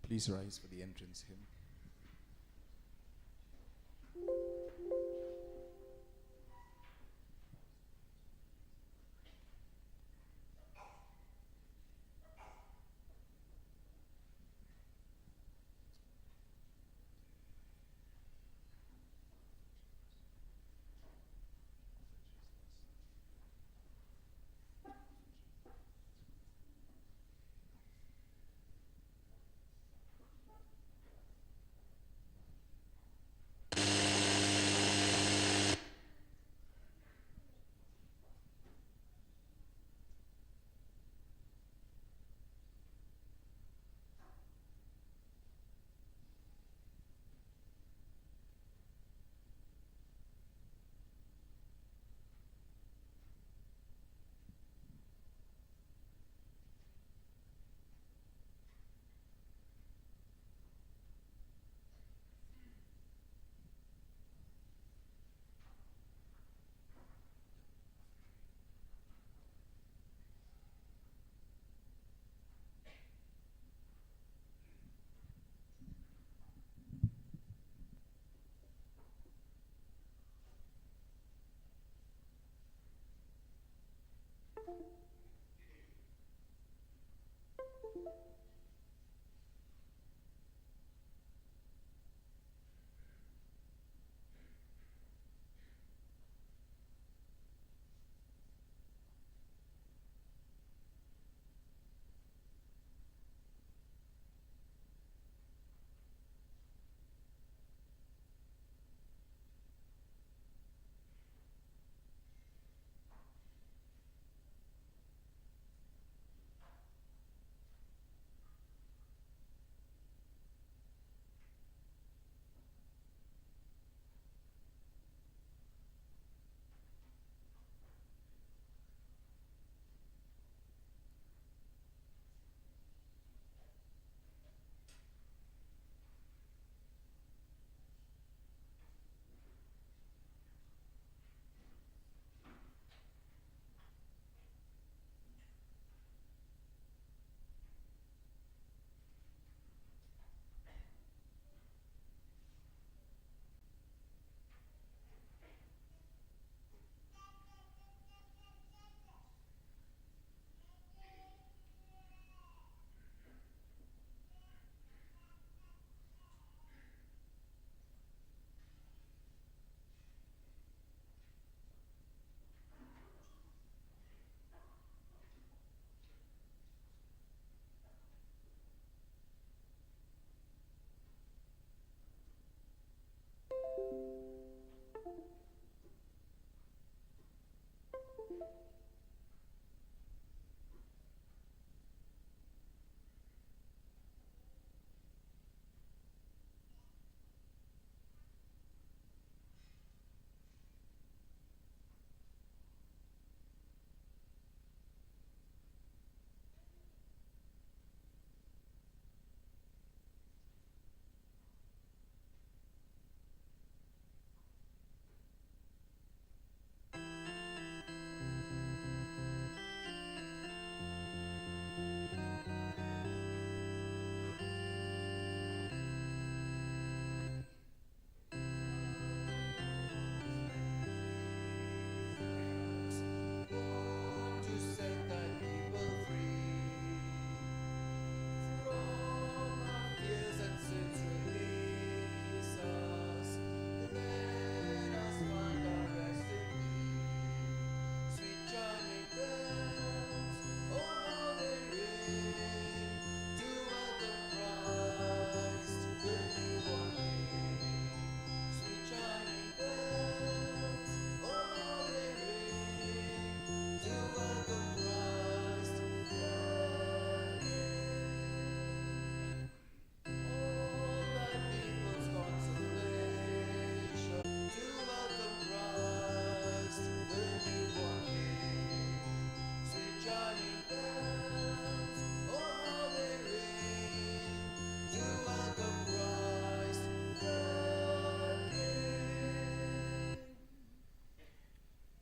Please rise for the entrance hymn.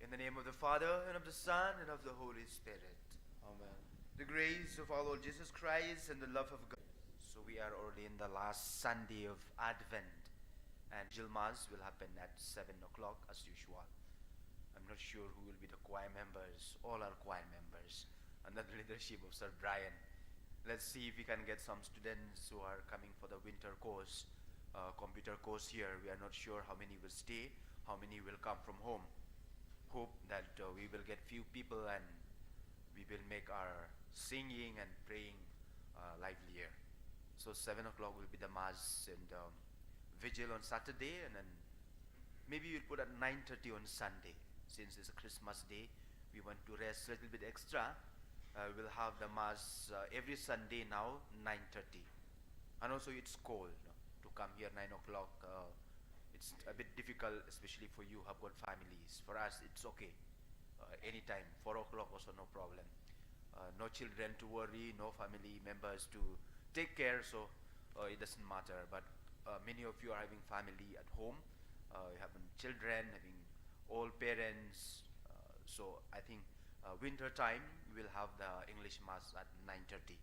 In the name of the Father, and of the Son, and of the Holy Spirit. Amen. The grace of our Lord Jesus Christ and the love of God. So we are already in the last Sunday of Advent, and Jilmas will happen at 7 o'clock as usual. I'm not sure who will be the choir members. All are choir members under the leadership of Sir Brian. Let's see if we can get some students who are coming for the winter course, computer course here. We are not sure how many will stay, how many will come from home. Hope that we will get few people and we will make our singing and praying livelier. So 7 o'clock will be the mass and vigil on Saturday, and then maybe we'll put at 9:30 on Sunday. Since it's a Christmas day, we want to rest a little bit extra. We'll have the mass every Sunday now, 9:30. And also it's cold, no? To come here 9 o'clock. It's a bit difficult, especially for you who have got families. For us, it's okay. Anytime, 4 o'clock also no problem. No children to worry, no family members to take care, so it doesn't matter. But many of you are having family at home, you having children, having old parents, so I think winter time we will have the English Mass at 9:30,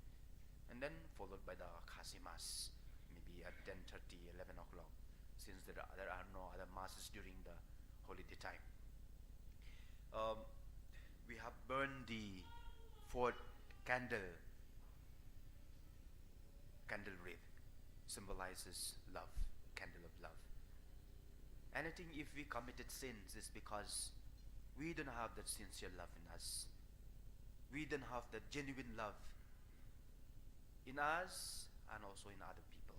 and then followed by the Khasi Mass maybe at 10:30, 11 o'clock, since there are no other masses during the holiday time. We have burned the fourth candle wreath, symbolizes love, candle of love. And I think if we committed sins, it's because we don't have that sincere love in us. We don't have that genuine love in us and also in other people.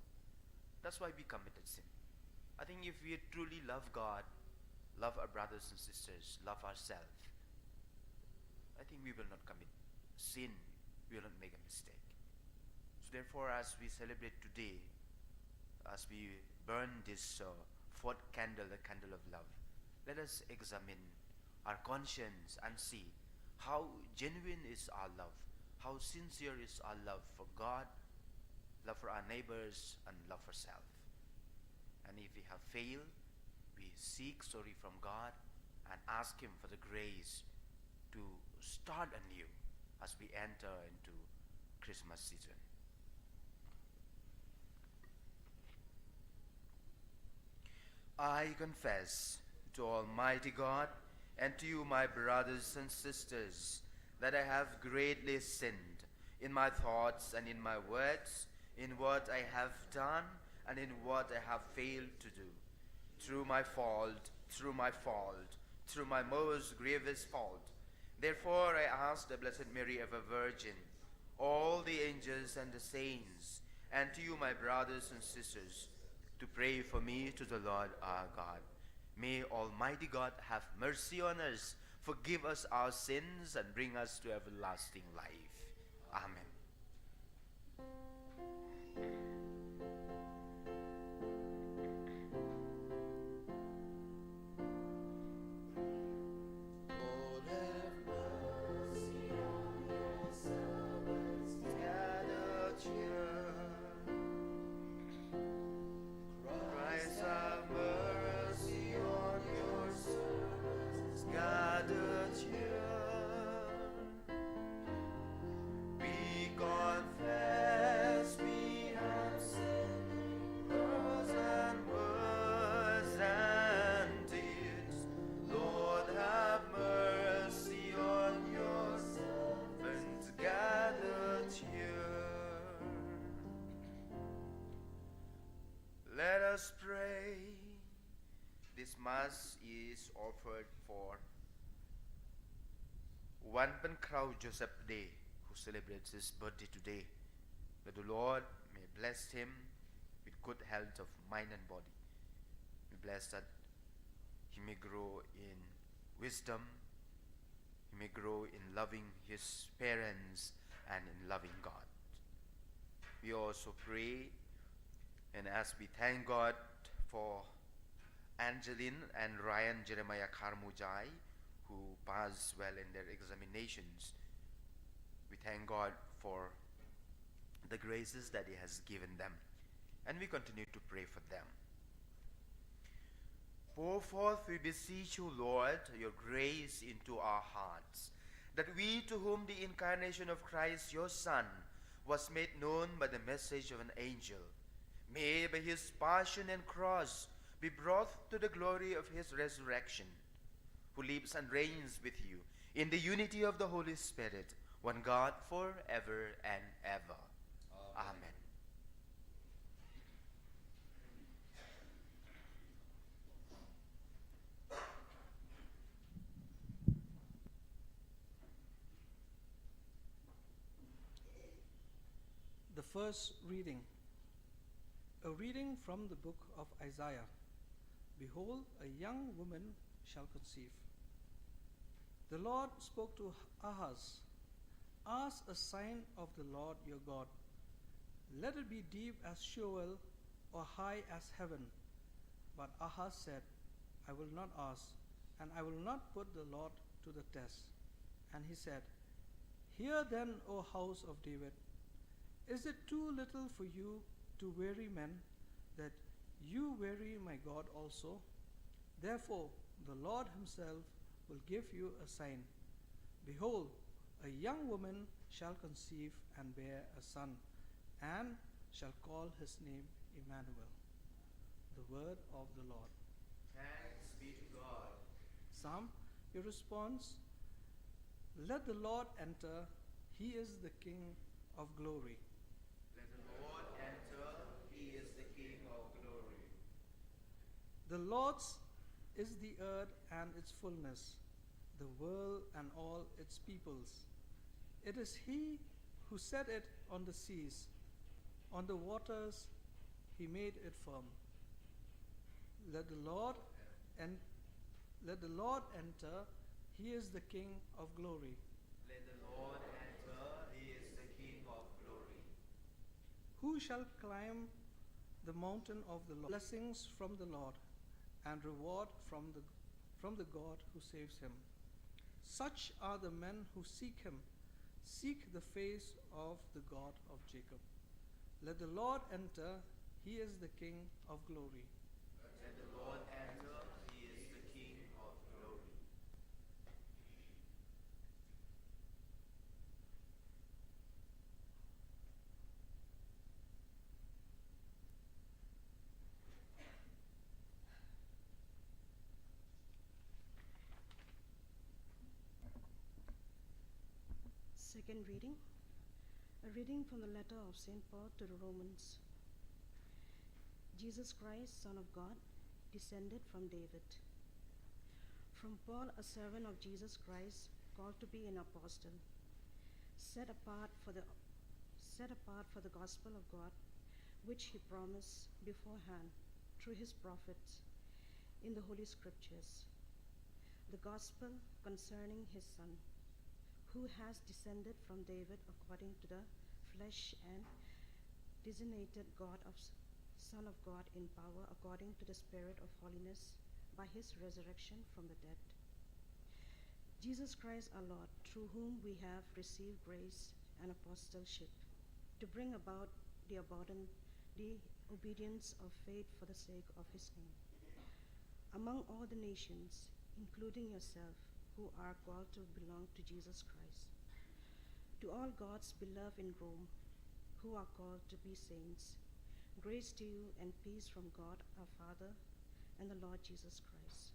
That's why we committed sin. I think if we truly love God, love our brothers and sisters, love ourselves, I think we will not commit sin, we will not make a mistake. So therefore, as we celebrate today, as we burn this fourth candle, the candle of love, let us examine our conscience and see how genuine is our love, how sincere is our love for God, love for our neighbors, and love for self. And if we have failed, we seek sorry from God and ask Him for the grace to start anew as we enter into Christmas season. I confess to Almighty God and to you, my brothers and sisters, that I have greatly sinned in my thoughts and in my words, in what I have done and in what I have failed to do. Through my fault, through my most grievous fault. Therefore I ask the Blessed Mary, ever Virgin, all the angels and the saints, and to you, my brothers and sisters, to pray for me to the Lord our God. May Almighty God have mercy on us, forgive us our sins, and bring us to everlasting life. Amen. Let us pray. This Mass is offered for Wan Pen Krau Joseph Day, who celebrates his birthday today. That the Lord may bless him with good health of mind and body. May bless that he may grow in wisdom, he may grow in loving his parents and in loving God. We also pray, and as we thank God for Angeline and Ryan Jeremiah Karmujai, who passed well in their examinations, we thank God for the graces that He has given them, and we continue to pray for them. Pour forth, we beseech you, Lord, your grace into our hearts, that we, to whom the incarnation of Christ, your Son, was made known by the message of an angel, may by his passion and cross be brought to the glory of his resurrection, who lives and reigns with you in the unity of the Holy Spirit, one God, forever and ever. Amen. The first reading. A reading from the book of Isaiah. Behold, a young woman shall conceive. The Lord spoke to Ahaz, ask a sign of the Lord your God. Let it be deep as Sheol or high as heaven. But Ahaz said, I will not ask, and I will not put the Lord to the test. And he said, Hear then, O house of David, is it too little for you to weary men, that you weary my God also? Therefore the Lord himself will give you a sign. Behold, a young woman shall conceive and bear a son, and shall call his name Emmanuel. The word of the Lord. Thanks be to God. Psalm, your response, let the Lord enter, he is the King of glory. Let the Lord enter, he is the King of glory. The Lord's is the earth and its fullness, the world and all its peoples. It is he who set it on the seas, on the waters he made it firm. Let the Lord enter, he is the King of glory. Let the Lord enter, he is the King of glory. Who shall climb the mountain of the Lord? Blessings from the Lord, and reward from the God who saves him. Such are the men who seek him, seek the face of the God of Jacob. Let the Lord enter, he is the King of glory. Let the Lord enter, he is the King of glory. Second reading, a reading from the letter of St. Paul to the Romans. Jesus Christ, Son of God, descended from David. From Paul, a servant of Jesus Christ, called to be an apostle, set apart for the gospel of God, which he promised beforehand through his prophets in the Holy Scriptures, the gospel concerning his Son, who has descended from David according to the flesh and designated Son of God in power according to the Spirit of holiness by his resurrection from the dead. Jesus Christ our Lord, through whom we have received grace and apostleship, to bring about the obedience of faith for the sake of his name, among all the nations, including yourself, who are called to belong to Jesus Christ. To all God's beloved in Rome, who are called to be saints, grace to you and peace from God our Father and the Lord Jesus Christ.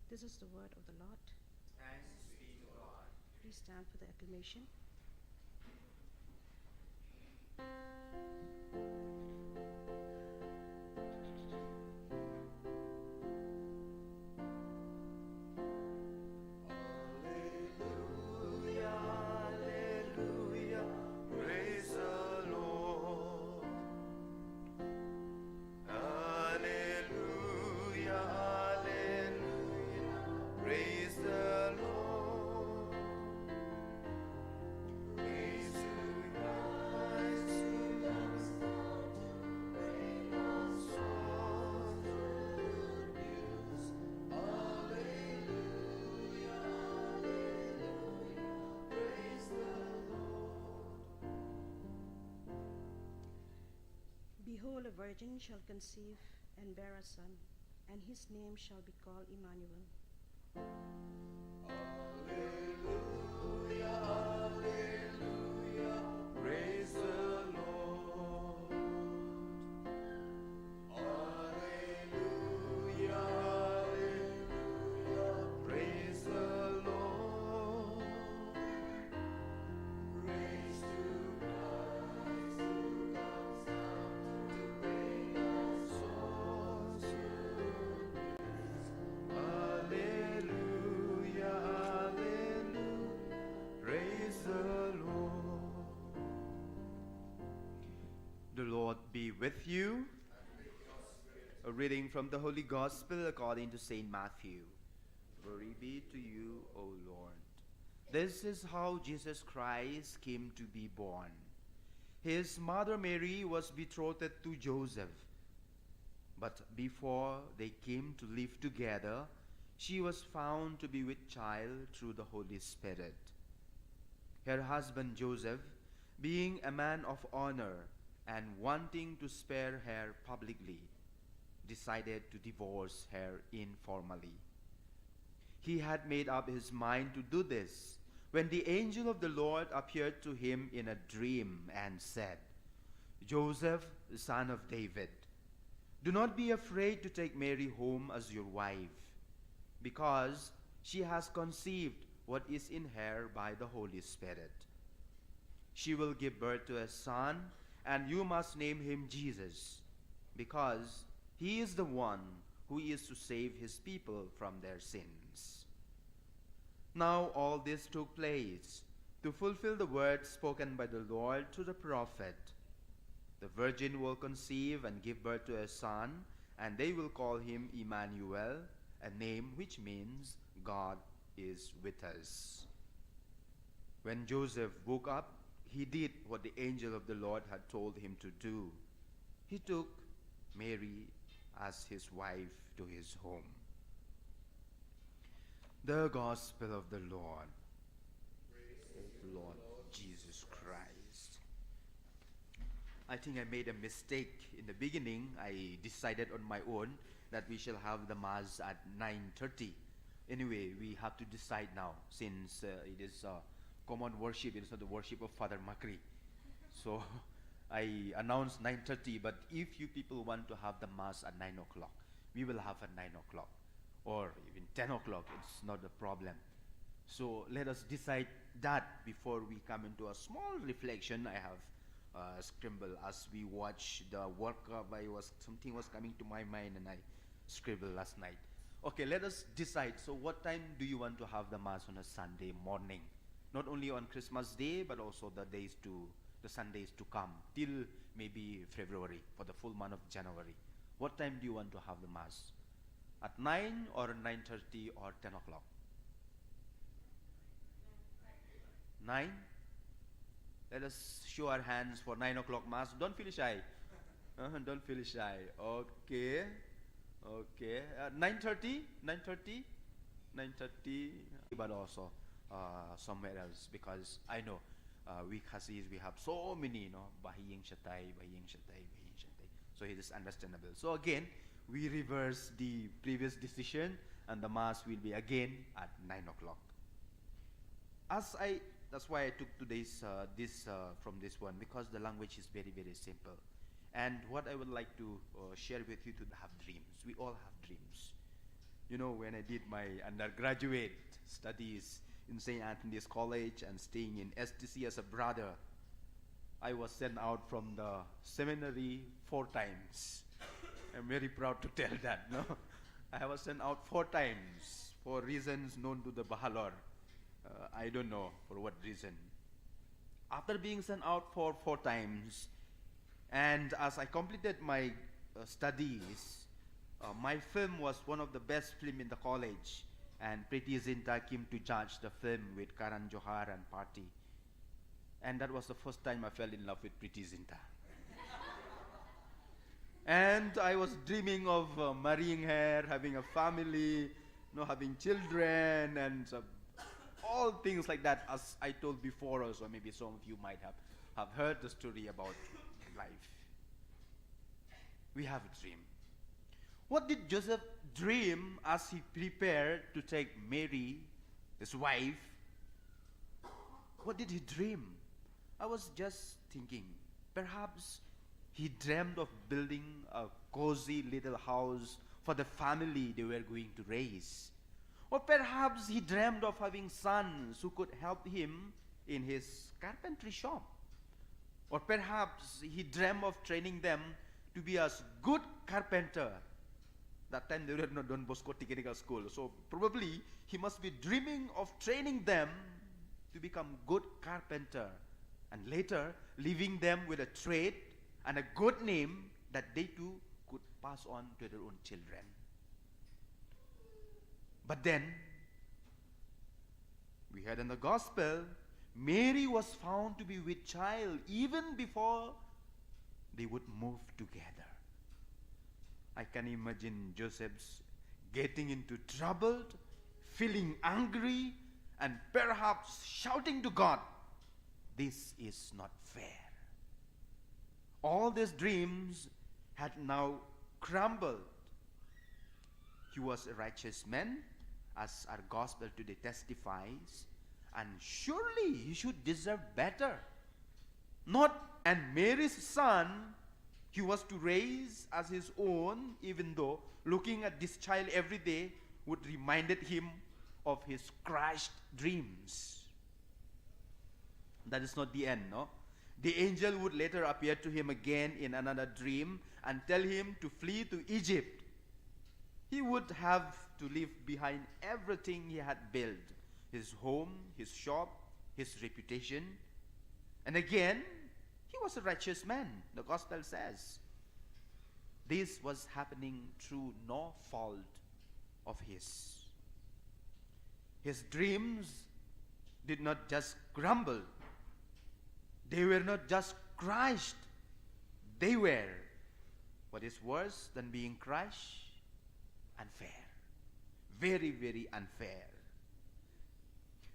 This is the word of the Lord. Thanks be to God. Please stand for the acclamation. Behold, a virgin shall conceive and bear a son, and his name shall be called Emmanuel. Alleluia, alleluia, praise with you. A reading from the Holy Gospel according to St. Matthew. Glory be to you, O Lord. This is how Jesus Christ came to be born. His mother Mary was betrothed to Joseph. But before they came to live together, she was found to be with child through the Holy Spirit. Her husband Joseph, being a man of honor and wanting to spare her publicly, decided to divorce her informally. He had made up his mind to do this when the angel of the Lord appeared to him in a dream and said, "Joseph, son of David, do not be afraid to take Mary home as your wife, because she has conceived what is in her by the Holy Spirit. She will give birth to a son, and you must name him Jesus, because he is the one who is to save his people from their sins." Now all this took place to fulfill the words spoken by the Lord to the prophet. The virgin will conceive and give birth to a son, and they will call him Emmanuel, a name which means God is with us. When Joseph woke up, he did what the angel of the Lord had told him to do. He took Mary as his wife to his home. The Gospel of the Lord. Praise Lord Jesus Christ. I think I made a mistake in the beginning. I decided on my own that we shall have the Mass at 9:30. Anyway, we have to decide now, since it is common worship. It is not the worship of Father Makri. So I announced 9:30, but if you people want to have the Mass at 9 o'clock, we will have at 9 o'clock. Or even 10 o'clock, it's not a problem. So let us decide that before we come into a small reflection. I have scribbled as we watch the World Cup. Something was coming to my mind and I scribbled last night. Okay, let us decide. So what time do you want to have the Mass on a Sunday morning? Not only on Christmas Day, but also the Sundays to come, till maybe February, for the full month of January. What time do you want to have the Mass? At 9 or 9:30 or 10 o'clock? 9? Let us show our hands for 9 o'clock Mass. Don't feel shy. Don't feel shy. Okay. 9:30? 9:30? 9:30? But also somewhere else, because I know we Khasis, we have so many, Bahiying Shatay. So it is understandable. So again, we reverse the previous decision, and the Mass will be again at 9 o'clock. That's why I took today's this from this one, because the language is very, very simple. And what I would like to share with you, to have dreams. We all have dreams. When I did my undergraduate studies in St. Anthony's College and staying in STC as a brother, I was sent out from the seminary 4 times. I'm very proud to tell that. I was sent out 4 times for reasons known to the Bahalor. I don't know for what reason. After being sent out for 4 times, and as I completed my studies, my film was one of the best film in the college, and Preeti Zinta came to judge the film with Karan Johar and party. And that was the first time I fell in love with Preeti Zinta. And I was dreaming of marrying her, having a family, having children, and all things like that, as I told before also. Maybe some of you might have heard the story about life. We have a dream. What did Joseph dream as he prepared to take Mary, his wife? What did he dream? I was just thinking, perhaps he dreamed of building a cozy little house for the family they were going to raise. Or perhaps he dreamed of having sons who could help him in his carpentry shop. Or perhaps he dreamed of training them to be a good carpenter. That time they were not Don Bosco Technical School. So probably he must be dreaming of training them to become good carpenter, and later leaving them with a trade and a good name that they too could pass on to their own children. But then, we heard in the gospel, Mary was found to be with child even before they would move together. I can imagine Joseph's getting into trouble, feeling angry, and perhaps shouting to God, "This is not fair." All these dreams had now crumbled. He was a righteous man, as our gospel today testifies, and surely he should deserve better. Not and Mary's son he was to raise as his own, even though looking at this child every day would reminded him of his crushed dreams. That is not the end, no? The angel would later appear to him again in another dream and tell him to flee to Egypt. He would have to leave behind everything he had built, his home, his shop, his reputation. And again, he was a righteous man, the gospel says. This was happening through no fault of his. His dreams did not just crumble. They were not just crushed. They were, what is worse than being crushed, unfair. Very, very unfair.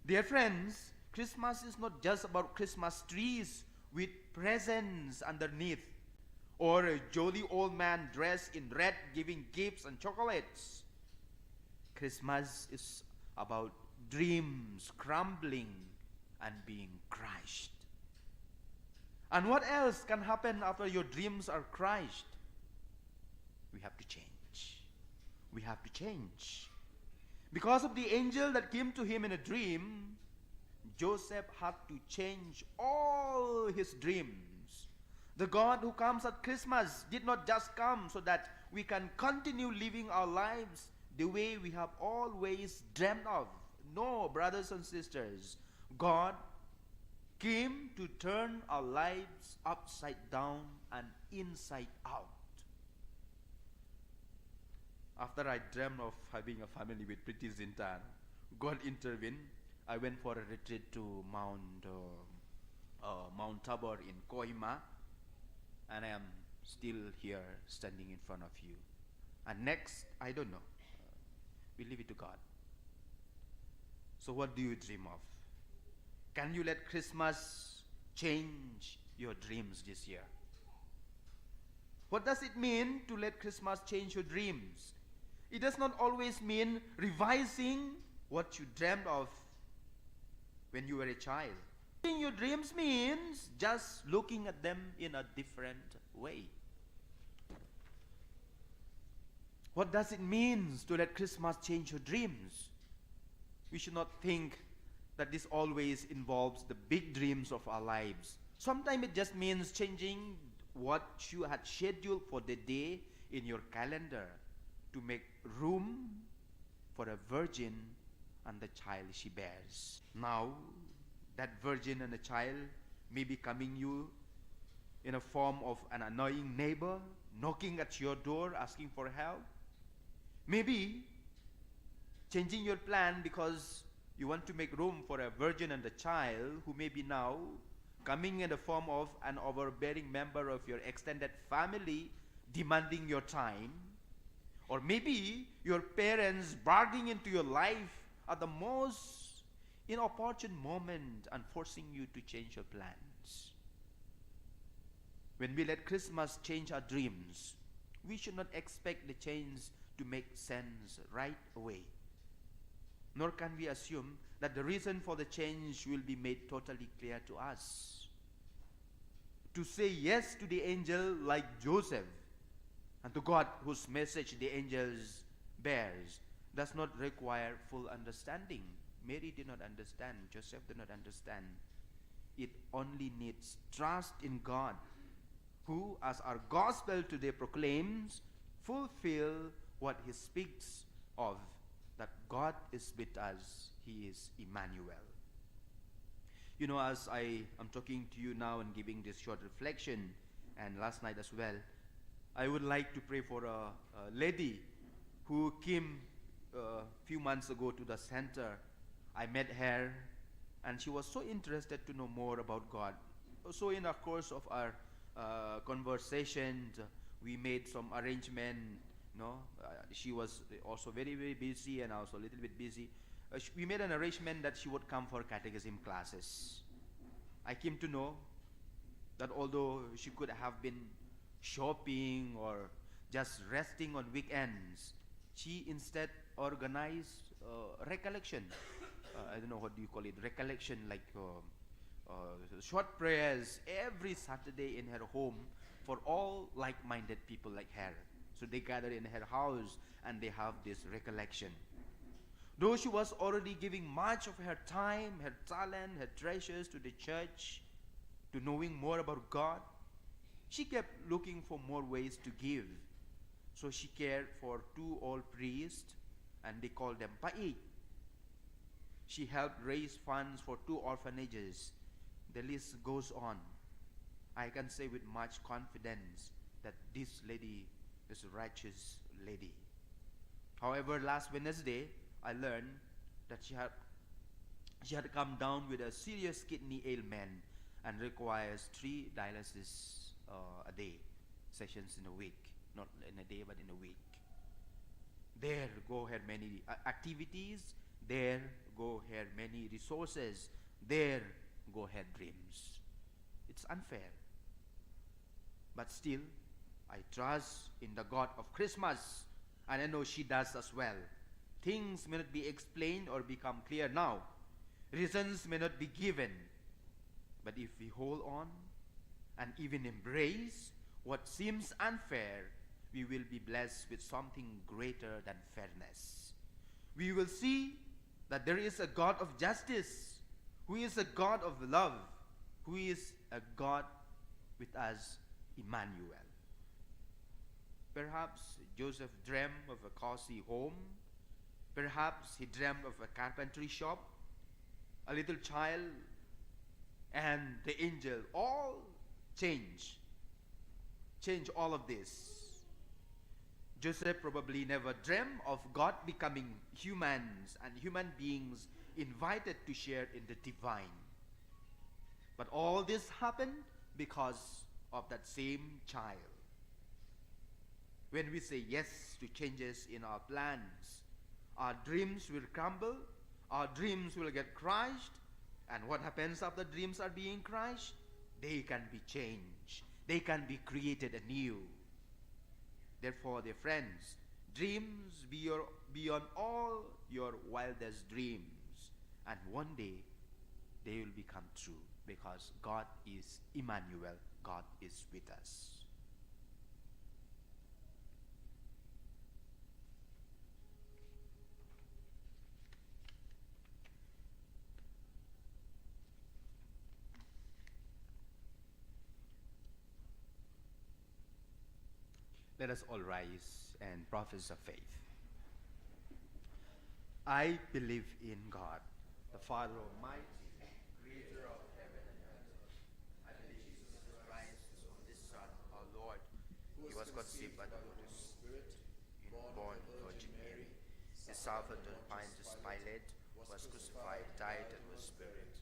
Dear friends, Christmas is not just about Christmas trees with presents underneath, or a jolly old man dressed in red giving gifts and chocolates. Christmas is about dreams crumbling and being crushed. And what else can happen after your dreams are crushed? We have to change. We have to change. Because of the angel that came to him in a dream, Joseph had to change all his dreams. The God who comes at Christmas did not just come so that we can continue living our lives the way we have always dreamed of. No, brothers and sisters, God came to turn our lives upside down and inside out. After I dreamed of having a family with Pretty Zintan, God intervened. I went for a retreat to Mount Tabor in Kohima, and I am still here standing in front of you. And next, I don't know. We leave it to God. So what do you dream of? Can you let Christmas change your dreams this year? What does it mean to let Christmas change your dreams? It does not always mean revising what you dreamed of when you were a child. Your dreams means just looking at them in a different way. What does it mean to let Christmas change your dreams? We should not think that this always involves the big dreams of our lives. Sometimes it just means changing what you had scheduled for the day in your calendar to make room for a virgin and the child she bears. Now, that virgin and the child may be coming you in a form of an annoying neighbor knocking at your door asking for help. Maybe changing your plan because you want to make room for a virgin and a child who may be now coming in the form of an overbearing member of your extended family demanding your time. Or maybe your parents barging into your life at the most inopportune moment and forcing you to change your plans. When we let Christmas change our dreams, we should not expect the change to make sense right away. Nor can we assume that the reason for the change will be made totally clear to us. To say yes to the angel like Joseph and to God whose message the angels bears does not require full understanding. Mary did not understand. Joseph did not understand. It only needs trust in God, who, as our gospel today proclaims, fulfill what he speaks of, that God is with us. He is Emmanuel. You know, as I am talking to you now and giving this short reflection, and last night as well. I would like to pray for a lady who came a few months ago to the center. I met her, and she was so interested to know more about God. So in the course of our conversations, we made some arrangement. She was also very, very busy, and also a little bit busy. We made an arrangement that she would come for catechism classes. I came to know that although she could have been shopping or just resting on weekends, she instead organized recollection. I don't know what do you call it, recollection, like short prayers every Saturday in her home for all like-minded people like her. So they gather in her house and they have this recollection. Though she was already giving much of her time, her talent, her treasures to the church, to knowing more about God, she kept looking for more ways to give. So she cared for 2 old priests, and they called them Pai. She helped raise funds for 2 orphanages. The list goes on. I can say with much confidence that this lady is a righteous lady. However, last Wednesday, I learned that she had come down with a serious kidney ailment and requires 3 dialysis a day, sessions in a week, not in a day but in a week. There go her many activities, there go her many resources, there go her dreams. It's unfair. But still, I trust in the God of Christmas, and I know she does as well. Things may not be explained or become clear now. Reasons may not be given. But if we hold on and even embrace what seems unfair, we will be blessed with something greater than fairness. We will see that there is a God of justice, who is a God of love, who is a God with us, Emmanuel. Perhaps Joseph dreamed of a cozy home. Perhaps he dreamed of a carpentry shop, a little child, and the angel. All change all of this. Joseph probably never dreamed of God becoming humans and human beings invited to share in the divine. But all this happened because of that same child. When we say yes to changes in our plans, our dreams will crumble, our dreams will get crushed, and what happens after dreams are being crushed? They can be changed. They can be created anew. Therefore, dear friends, dreams be beyond all your wildest dreams, and one day they will become true, because God is Emmanuel, God is with us. Let us all rise and profess our faith. I believe in God, the Father Almighty, creator of heaven and earth. I believe Jesus Christ, His only Son, our Lord. He was conceived by the Holy Spirit, born of Virgin Mary. He suffered under Pontius Pilate, was crucified, died, and was buried.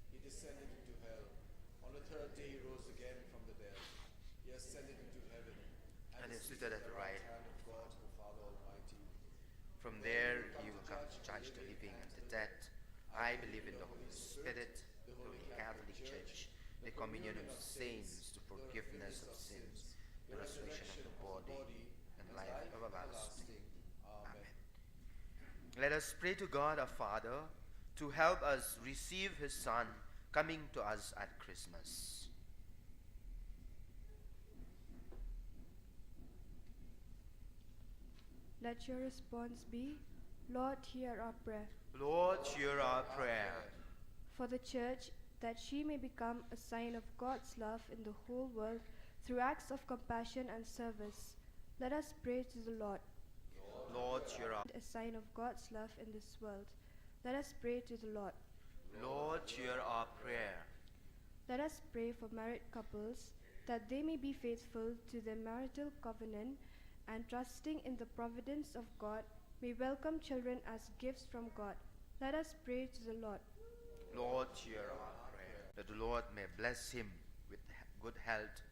He descended into hell. On the 3rd day he rose again from the dead. He ascended into heaven And is seated at the right hand of God the Father Almighty. From there he will come to judge the living and the dead. I believe in the Holy Spirit, the Holy Catholic Church, the communion of saints, the forgiveness of sins, the resurrection of the body, and life everlasting. Amen. Let us pray to God our Father to help us receive His Son coming to us at Christmas. Let your response be, Lord, hear our prayer. Lord, hear our prayer. For the Church, that she may become a sign of God's love in the whole world through acts of compassion and service, let us pray to the Lord. Lord, hear our A sign of God's love in this world, let us pray to the Lord. Lord, hear our prayer. Let us pray for married couples, that they may be faithful to their marital covenant and trusting in the providence of God, may welcome children as gifts from God. Let us pray to the Lord. Lord, hear our prayer, that the Lord may bless him with good health.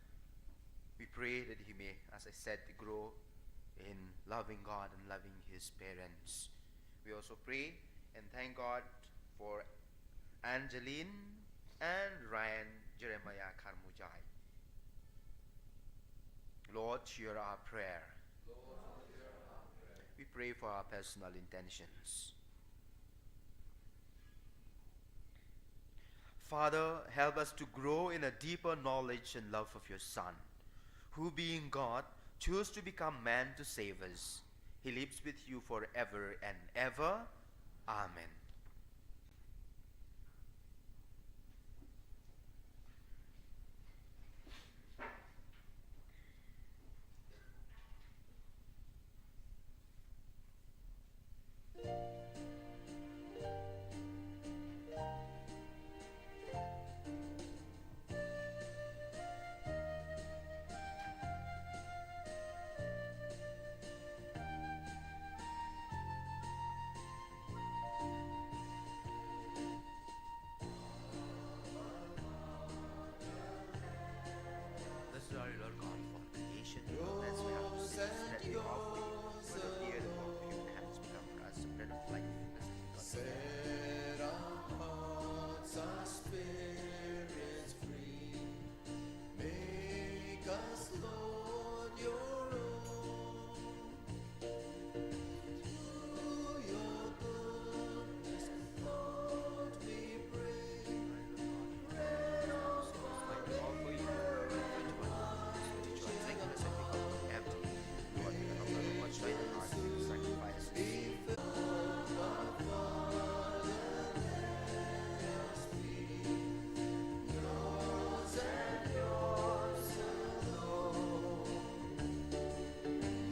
We pray that he may, as I said, grow in loving God and loving his parents. We also pray and thank God for Angeline and Ryan Jeremiah Karmujai. Lord, hear our prayer. We pray for our personal intentions. Father, help us to grow in a deeper knowledge and love of your Son, who being God, chose to become man to save us. He lives with you forever and ever. Amen. This is our Lord God for creation. As we have to sit that you offer you. For the fear the work of your hands become for us the bread of life. Set our hearts, our spirits free. Make us, Lord, your own. Through your goodness, Lord, we pray. Bread of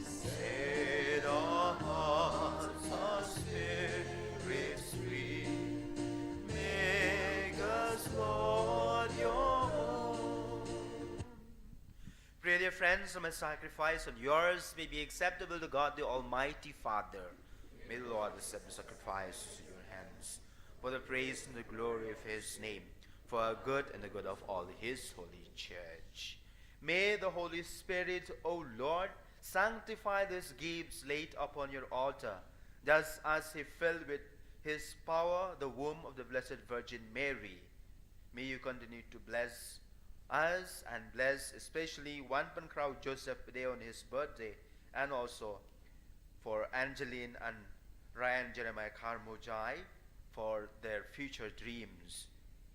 Set our hearts, our spirits free. Make us, Lord, your own. Pray, dear friends, that my sacrifice and yours may be acceptable to God the Almighty Father. May the Lord accept the sacrifice in your hands for the praise and the glory of his name, for our good and the good of all his holy church. May the Holy Spirit, O Lord, sanctify these gifts laid upon your altar, just as he filled with his power the womb of the Blessed Virgin Mary. May you continue to bless us and bless especially one Pancrao Joseph today on his birthday, and also for Angeline and Ryan Jeremiah Karmujai for their future dreams,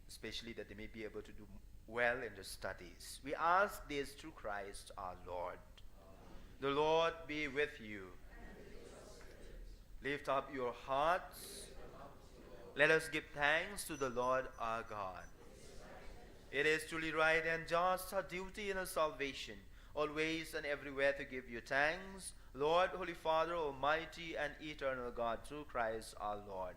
especially that they may be able to do well in their studies. We ask this through Christ our Lord. The Lord be with you. Lift up your hearts. Let us give thanks to the Lord our God. It is truly right and just, our duty and our salvation, always and everywhere to give you thanks, Lord, Holy Father, Almighty and eternal God, through Christ our Lord.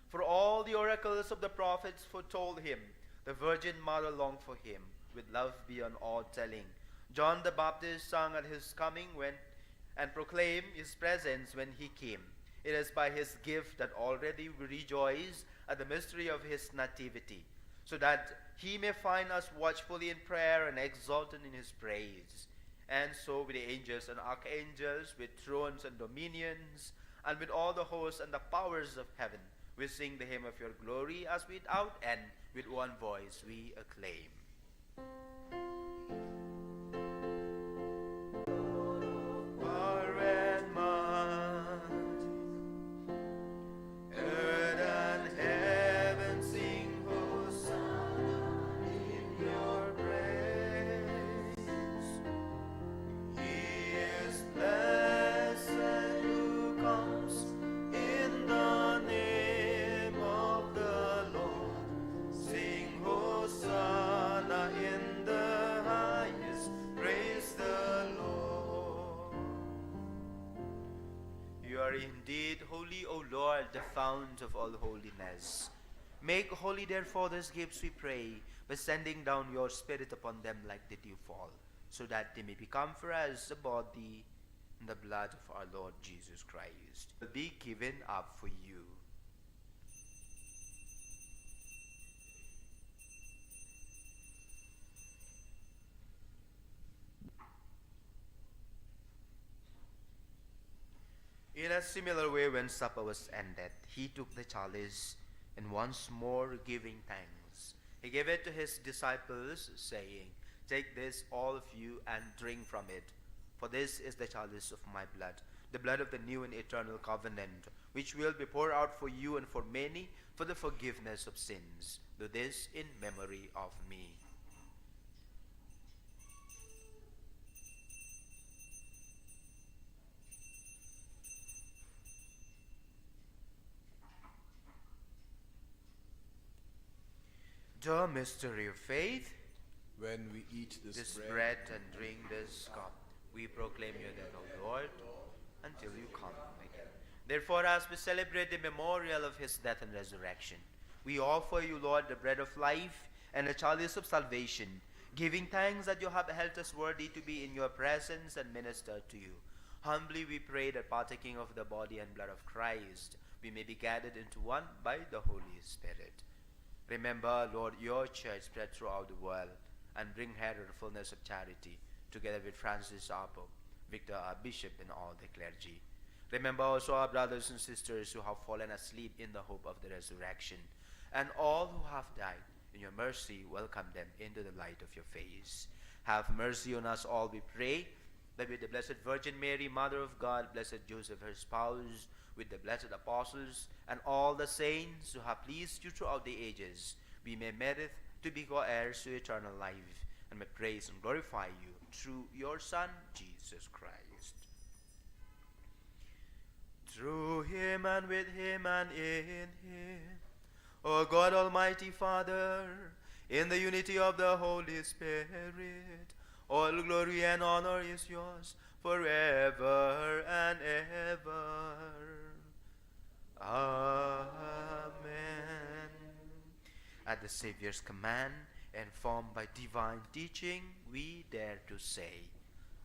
For all the oracles of the prophets foretold him, the Virgin Mother longed for him, with love beyond all telling. John the Baptist sang at his coming and proclaimed his presence when he came. It is by his gift that already we rejoice at the mystery of his nativity, so that he may find us watchfully in prayer and exultant in his praise. And so with the angels and archangels, with thrones and dominions, and with all the hosts and the powers of heaven, we sing the hymn of your glory, as without end, with one voice we acclaim. Power and might, earth and heaven sing Hosanna in your praise. He is blessed who comes in the name of the Lord. Sing Hosanna in the highest, praise the Lord. You are indeed holy, O Lord, the fount of all holiness. Make holy therefore these gifts, we pray, by sending down your Spirit upon them like the dew fall, so that they may become for us the body and the blood of our Lord Jesus Christ, will be given up for you. In a similar way, when supper was ended, he took the chalice, and once more giving thanks, he gave it to his disciples, saying, "Take this, all of you, and drink from it. For this is the chalice of my blood, the blood of the new and eternal covenant, which will be poured out for you and for many for the forgiveness of sins. Do this in memory of me." The mystery of faith. When we eat This bread and drink this cup, we proclaim your death, O Lord, until you come again. Therefore, as we celebrate the memorial of his death and resurrection, we offer you, Lord, the bread of life and the chalice of salvation, giving thanks that you have held us worthy to be in your presence and minister to you. Humbly we pray that, partaking of the body and blood of Christ, we may be gathered into one by the Holy Spirit. Remember, Lord, your church spread throughout the world, and bring her to the fullness of charity, together with Francis our Pope, Victor our Bishop, and all the clergy. Remember also our brothers and sisters who have fallen asleep in the hope of the resurrection, and all who have died. In your mercy, welcome them into the light of your face. Have mercy on us all, we pray, that with the Blessed Virgin Mary, Mother of God, Blessed Joseph, her spouse, with the blessed apostles, and all the saints who have pleased you throughout the ages, we may merit to be co-heirs to eternal life, and may praise and glorify you through your Son, Jesus Christ. Through him, and with him, and in him, O God, Almighty Father, in the unity of the Holy Spirit, all glory and honor is yours forever and ever. Amen. At the Savior's command, informed by divine teaching, we dare to say,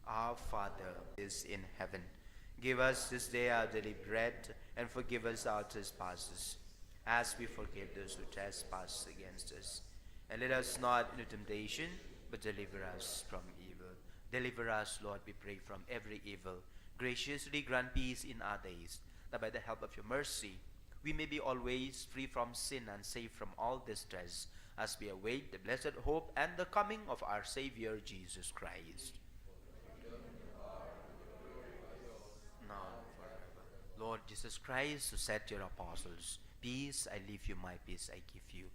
Our Father is in heaven. Give us this day our daily bread, and forgive us our trespasses, as we forgive those who trespass against us. And let us not into temptation, but deliver us from evil. Deliver us, Lord, we pray, from every evil. Graciously grant peace in our days, that by the help of your mercy, we may be always free from sin and safe from all distress, as we await the blessed hope and the coming of our Savior, Jesus Christ. Now and forever. Lord Jesus Christ, who said to your apostles, "Peace I leave you, my peace I give you,"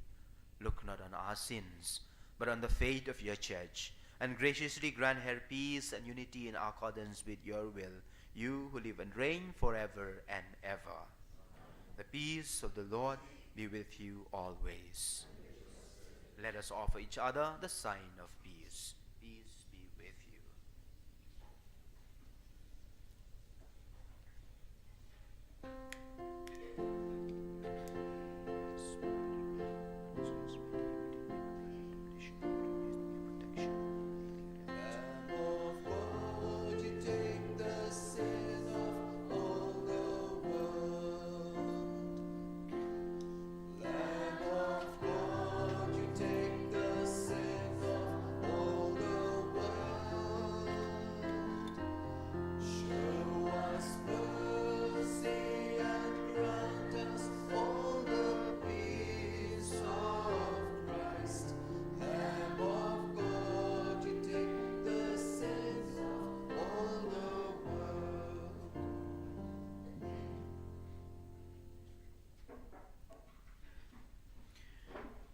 look not on our sins, but on the faith of your church, and graciously grant her peace and unity in accordance with your will, you who live and reign forever and ever. The peace of the Lord be with you always. Let us offer each other the sign of peace. Peace be with you. Lamb of God, you take the sin of all the world. Lamb of God, you take the sin of all the world. Show us mercy and grant us all the peace of Christ. Lamb of God, you take the sins of all the world.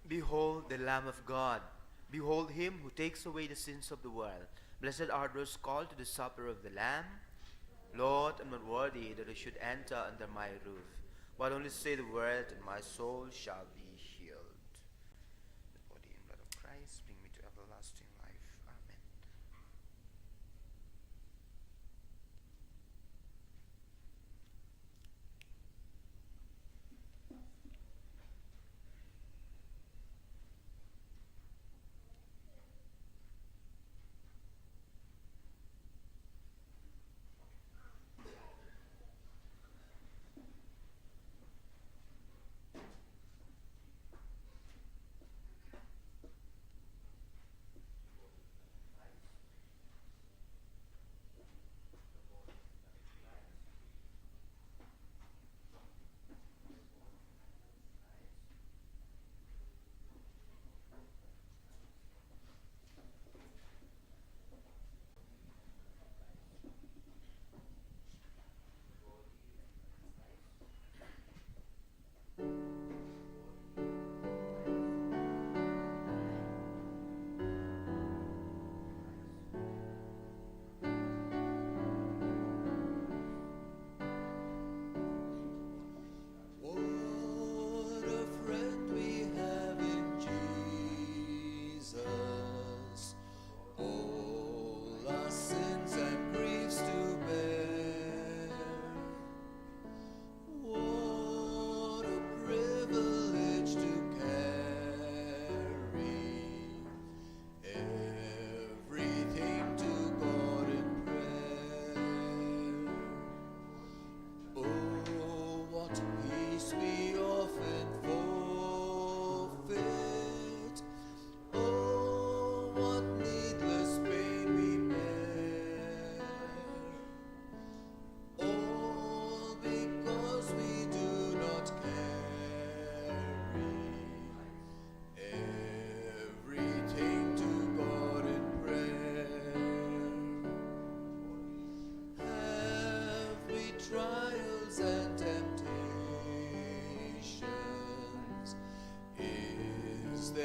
Behold the Lamb of God. Behold him who takes away the sins of the world. Blessed are those called to the supper of the Lamb. Lord, I am not worthy that I should enter under my roof, but only say the word, and my soul shall be healed. The body and blood of Christ bring me to everlasting life. Amen.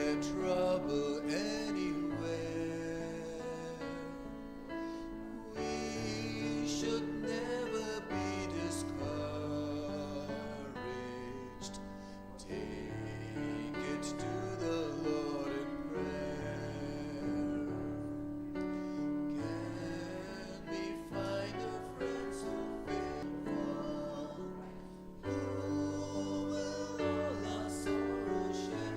there trouble anywhere? We should never be discouraged. Take it to the Lord in prayer. Can we find a friend so faithful, who will all our sorrow share?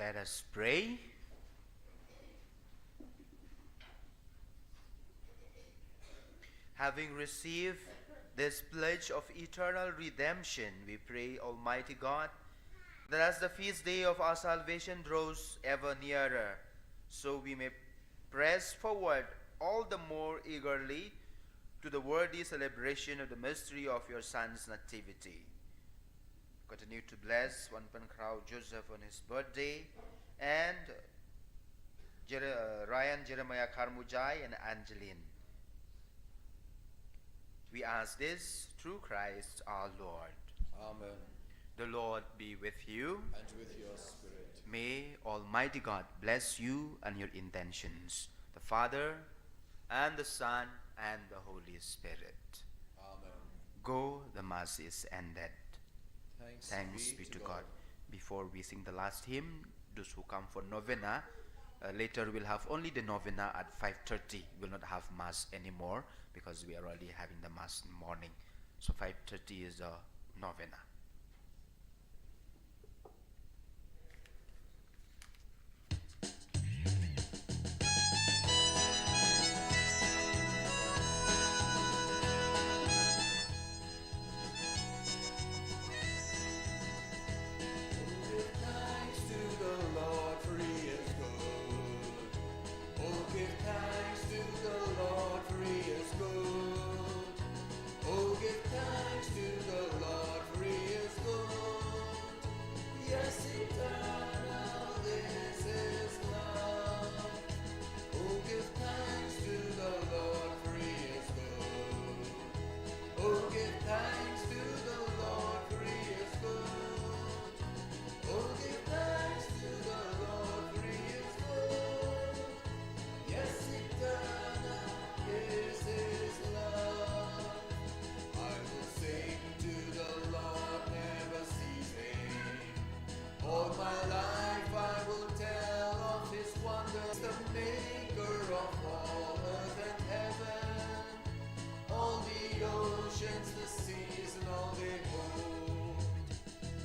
Let us pray. Having received this pledge of eternal redemption, we pray, Almighty God, that as the feast day of our salvation draws ever nearer, so we may press forward all the more eagerly to the worthy celebration of the mystery of your Son's nativity. Continue to bless Wanpan Krau Joseph on his birthday, and Ryan Jeremiah Karmujai and Angeline. We ask this through Christ our Lord. Amen. The Lord be with you. And with your spirit. May Almighty God bless you and your intentions, the Father and the Son and the Holy Spirit. Amen. Go, the Mass is ended. Thanks be to God. Before we sing the last hymn, those who come for novena, later we'll have only the novena at 5:30. We'll not have Mass anymore because we are already having the Mass in the morning. So 5:30 is the novena. Give thanks to the Lord, for he is good. Oh, give thanks to the Lord, for he is good. Oh, give thanks to the Lord, for he is good. Yes, eternal is his love. Oh, give thanks to the Lord, for he is good. Oh, give thanks to the Lord, for he is good. Oh, give thanks to the Lord, for he is good. Yes, eternal is his love. I will sing to the Lord, never ceasing. All my life I will tell of his wonders, the maker of all earth and heaven. All the oceans, the seas, and all they hold.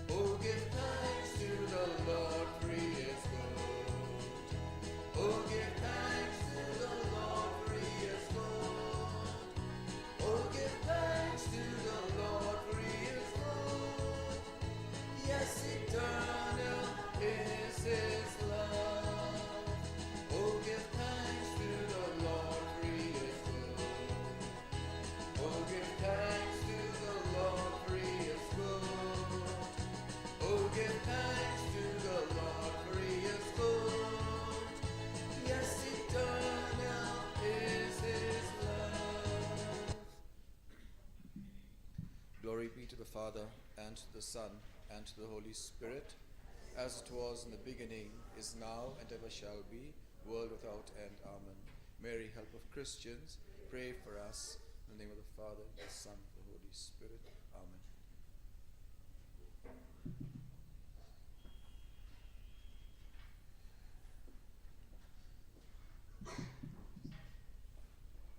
Oh, give thanks to the Lord, for he is good. Oh, give thanks to the Lord, for he is good. Oh, give thanks to the Lord, for he is good. Yes, eternal is his love. Oh, give thanks to the Lord, for he is good. Oh, give thanks to the Lord, for he is good. Oh, give thanks to the Lord, for he is good. Yes, eternal is his love. Glory be to the Father, and to the Son, and to the Holy Spirit, as it was in the beginning, is now, and ever shall be, world without end. Amen. Mary, help of Christians, pray for us. In the name of the Father, the Son, and the Holy Spirit. Amen.